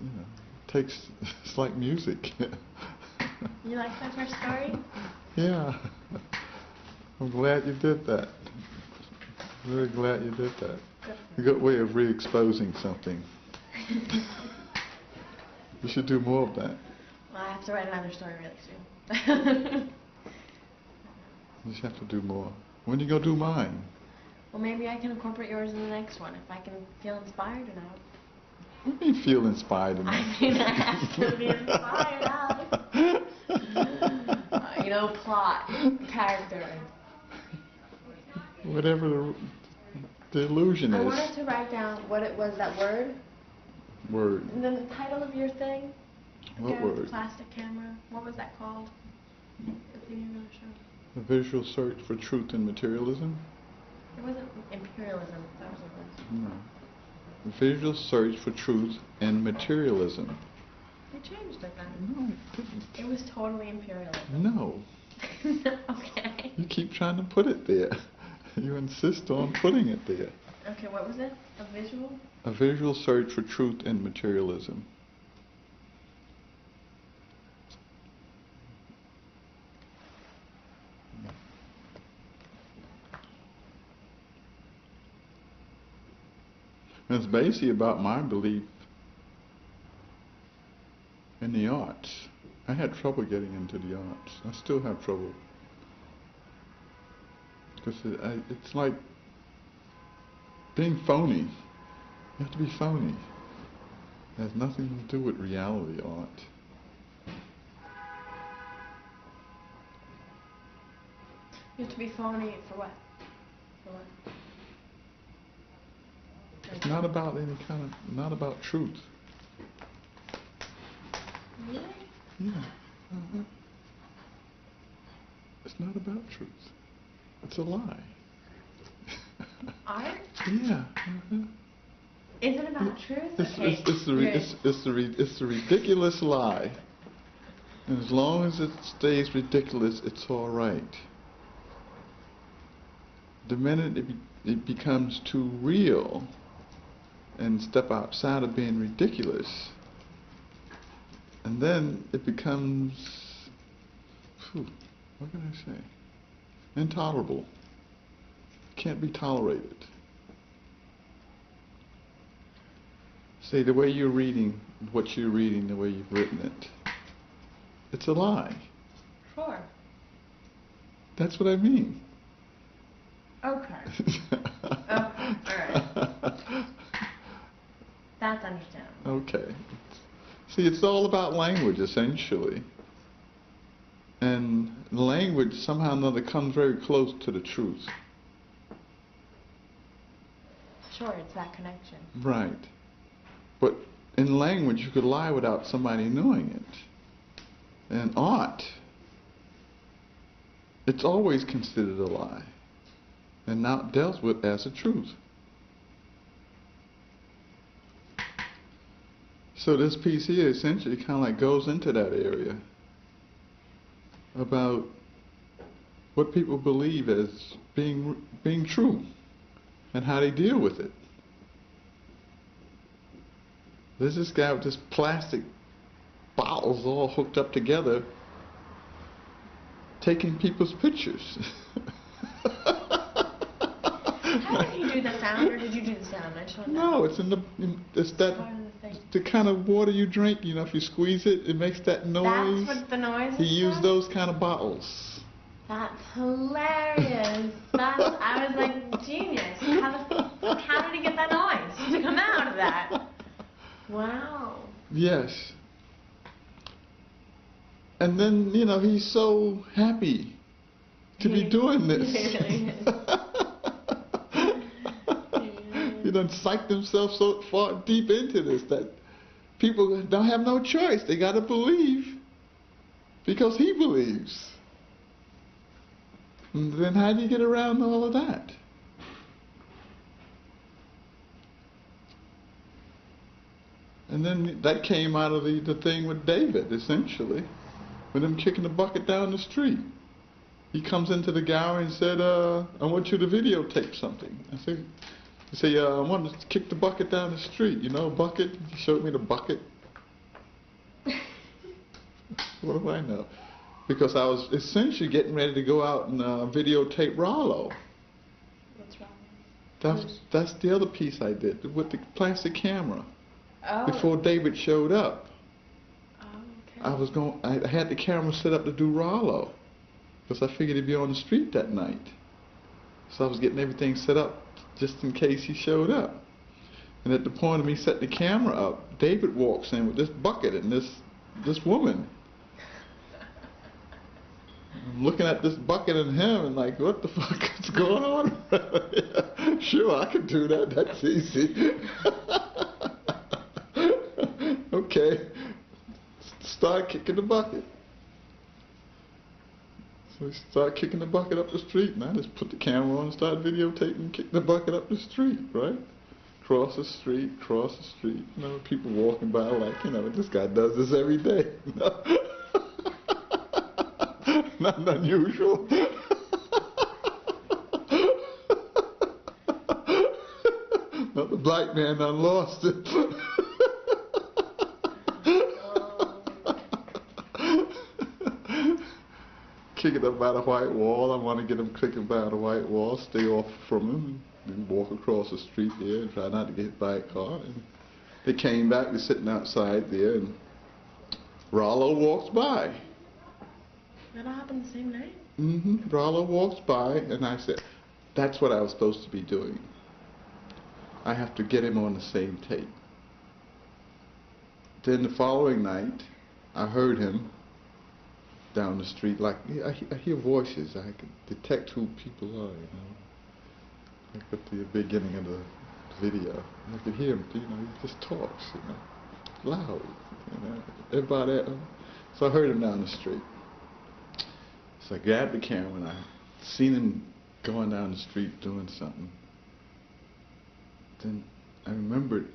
you know, takes, it's like music. You like my first story? Yeah. I'm glad you did that. Really glad you did that. A good way of re-exposing something. You should do more of that. Well, I have to write another story really soon. You should have to do more. When you go do mine? Well, maybe I can incorporate yours in the next one if I can feel inspired enough. What do you mean feel inspired enough? I mean, I have to be inspired enough. You know, plot, character. Whatever the illusion I is. wanted to write down what it was, that word. Word. And then the title of your thing. What With the word? plastic camera. What was that called? The thing you were going to show. A visual search for truth and materialism? It wasn't imperialism. That was what it was. No. A visual search for truth and materialism. You changed it then. No, I didn't. It was totally imperialism. No. Okay. You keep trying to put it there. You insist on putting it there. Okay, what was it? A visual? A visual search for truth and materialism. And it's basically about my belief in the arts. I had trouble getting into the arts. I still have trouble. Because it's like being phony. You have to be phony. It has nothing to do with reality art. You have to be phony for what? For what? It's not about any kind of, not about truth. Really? Yeah. It's not about truth. It's a lie. Art? Yeah. Is it about truth? It's a ridiculous lie. And as long as it stays ridiculous, it's all right. The minute it becomes too real and step outside of being ridiculous, and then it becomes, what can I say? Intolerable. Can't be tolerated. See, the way you're reading what you're reading, the way you've written it, it's a lie. Sure. That's what I mean. Okay. Alright. That's understandable. Okay. See, it's all about language, essentially. And language, somehow or another, comes very close to the truth. Sure, it's that connection. Right. But in language, you could lie without somebody knowing it. And art, it's always considered a lie, and not dealt with as a truth. So this piece here essentially kind of like goes into that area about what people believe as being true and how they deal with it. There's this guy with this plastic bottles all hooked up together taking people's pictures. How did he do the sound, or did you do the sound? I just want to know. No, it's that, Part of the thing. the kind of water you drink, you know, if you squeeze it, it makes that noise. That's what the noise is. He used those kind of bottles. That's hilarious. I was like, genius. How did he get that noise to come out of that? Wow. Yes. And then, you know, he's so happy to be doing this. He done psyched himself so far deep into this that people don't have no choice. They got to believe because he believes. And then how do you get around all of that? And then that came out of the thing with David, essentially, with him kicking the bucket down the street. He comes into the gallery and said, I want you to videotape something. I want to kick the bucket down the street, you know, bucket. He showed me the bucket. What do I know? Because I was essentially getting ready to go out and videotape Rollo. What's wrong? That's the other piece I did with the plastic camera. Oh. Before David showed up. Oh, okay. I had the camera set up to do Rollo. Because I figured he'd be on the street that night. So I was getting everything set up just in case he showed up. And at the point of me setting the camera up, David walks in with this bucket and this woman. I'm looking at this bucket and him and like, what the fuck is going on? Yeah, sure, I can do that. That's easy. Okay. Start kicking the bucket. So we start kicking the bucket up the street, and I just put the camera on and started videotaping, kick the bucket up the street, right? Cross the street, you know, people walking by like, you know, this guy does this every day. You know? Nothing unusual. Not the black man done lost it. Kick it up by the white wall. I want to get him kicking by the white wall, stay off from him, and walk across the street there and try not to get hit by a car. And they came back, we're sitting outside there, and Rollo walks by. That all happened the same night? Mm-hmm. Rollo walks by, and I said, that's what I was supposed to be doing. I have to get him on the same tape. Then the following night, I heard him down the street, like, I hear voices. I can detect who people are, you know. Like at the beginning of the video. I could hear him, you know, he just talks, you know, loud, you know. Everybody, so I heard him down the street. So I grabbed the camera and I seen him going down the street doing something. Then I remembered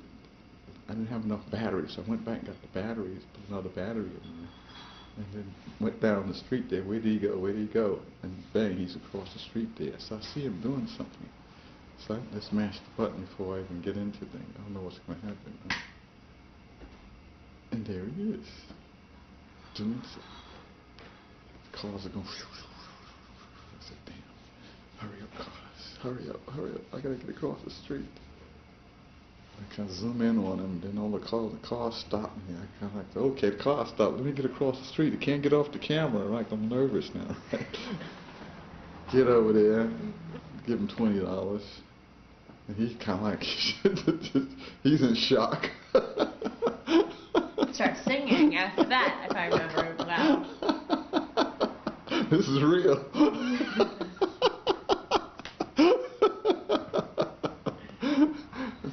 I didn't have enough batteries, so I went back and got the batteries, put another battery in there, and then went down the street there. Where did he go? Where did he go? And bang, he's across the street there. So I see him doing something. So I just mashed the button before I even get into things. I don't know what's going to happen. And there he is, doing something. Cars are going. I said, damn, hurry up, cars, hurry up, hurry up. I gotta get across the street. I kind of zoom in on him, then all the cars stop me. I kind of like, okay, the car stopped. Let me get across the street. I can't get off the camera. Like, I'm nervous now. Get over there, give him $20. And he's kind of like, he's in shock. Start singing after that, if I remember well. This is real.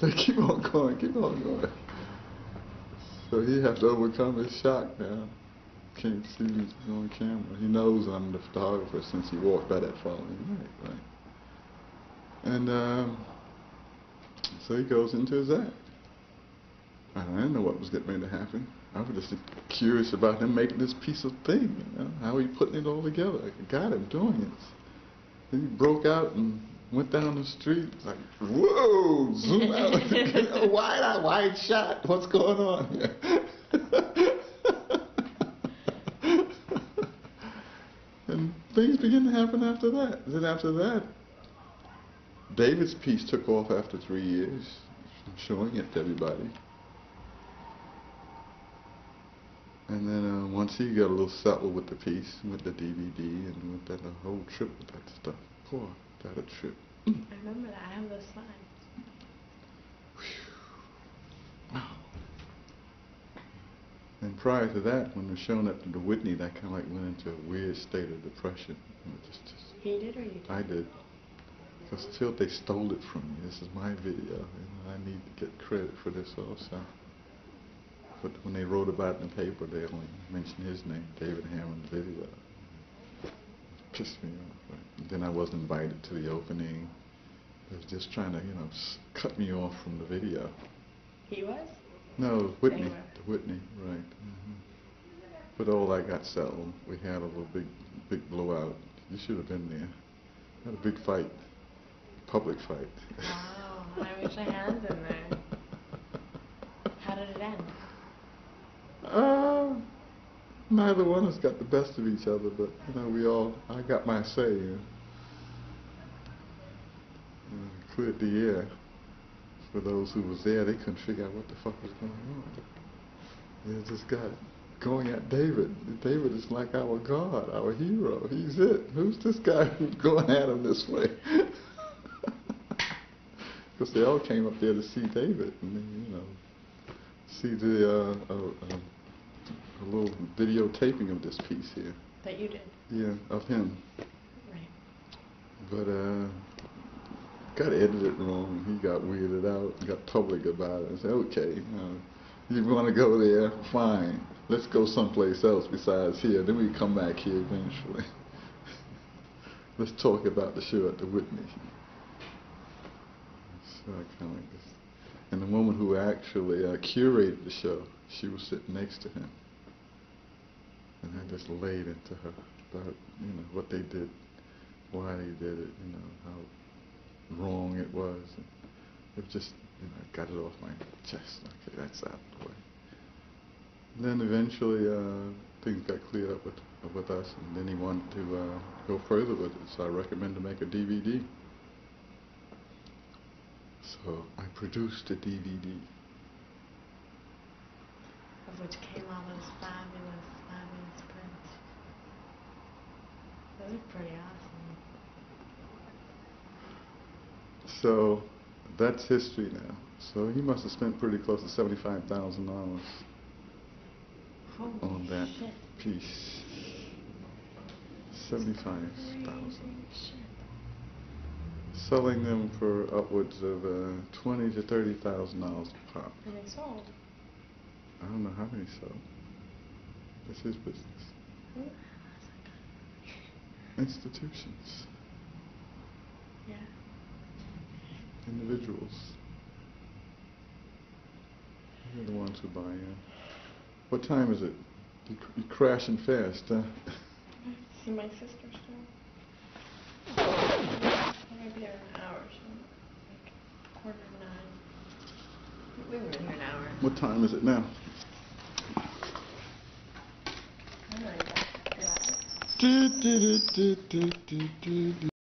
They keep on going, keep on going. So he has to overcome his shock now. Can't see me on camera. He knows I'm the photographer since he walked by that following night, right? And so he goes into his act. I didn't know what was getting ready to happen. I was just curious about him making this piece of thing, you know, how he putting it all together. I got him doing it. Then he broke out and went down the street, like, whoa, zoom out, wide shot, what's going on here? And things began to happen after that. Then after that, David's piece took off after 3 years, showing it to everybody. And then once he got a little settled with the piece, with the DVD, and with that, the whole trip with that stuff. Poor, that a trip. I remember that. I have those slides. Wow. And prior to that, when they were showing up to the Whitney, that kind of like went into a weird state of depression. He did or you did? I did. Because I felt they stole it from me. This is my video, and I need to get credit for this also. But when they wrote about it in the paper, they only mentioned his name, David Hammond's video. It pissed me off. Right? Then I wasn't invited to the opening. They was just trying to, you know, cut me off from the video. He was? No, Whitney. The Whitney, right. Mm-hmm. But all that got settled. We had a little big blowout. You should have been there. We had a big fight. Public fight. Wow, I wish I had been there. How did it end? Neither one has got the best of each other, but I got my say. Cleared the air. For those who was there, they couldn't figure out what the fuck was going on. They just got going at David. David is like our God, our hero. He's it. Who's this guy who's going at him this way? Because they all came up there to see David, and then, see the a little videotaping of this piece here. That you did. Yeah, of him. Right. But got edited wrong. He got weirded out. Got public about it. I said, okay, you want to go there? Fine. Let's go someplace else besides here. Then we come back here eventually. Let's talk about the show at the Whitney. So I kind of like this. And the woman who actually curated the show, she was sitting next to him. And I just laid into her about, what they did, why they did it, how wrong it was. And it just, I got it off my chest. Okay, that's out of the way. And then eventually things got cleared up with us, and then he wanted to go further with it, so I recommended to make a DVD. So I produced a DVD. Of which came all those fabulous, fabulous prints. Those are pretty awesome. So that's history now. So he must have spent pretty close to $75,000 on that piece. 75,000. Selling them for upwards of $20,000 to $30,000 a pop. And they sold. I don't know how many sold. That's his business. Ooh. Institutions. Yeah. Individuals. They're the ones who buy in. What time is it? You're crashing fast, huh? See my sister still? I'm gonna be here in an hour, so like 8:45. We've been here an hour. What time is it now? I don't know.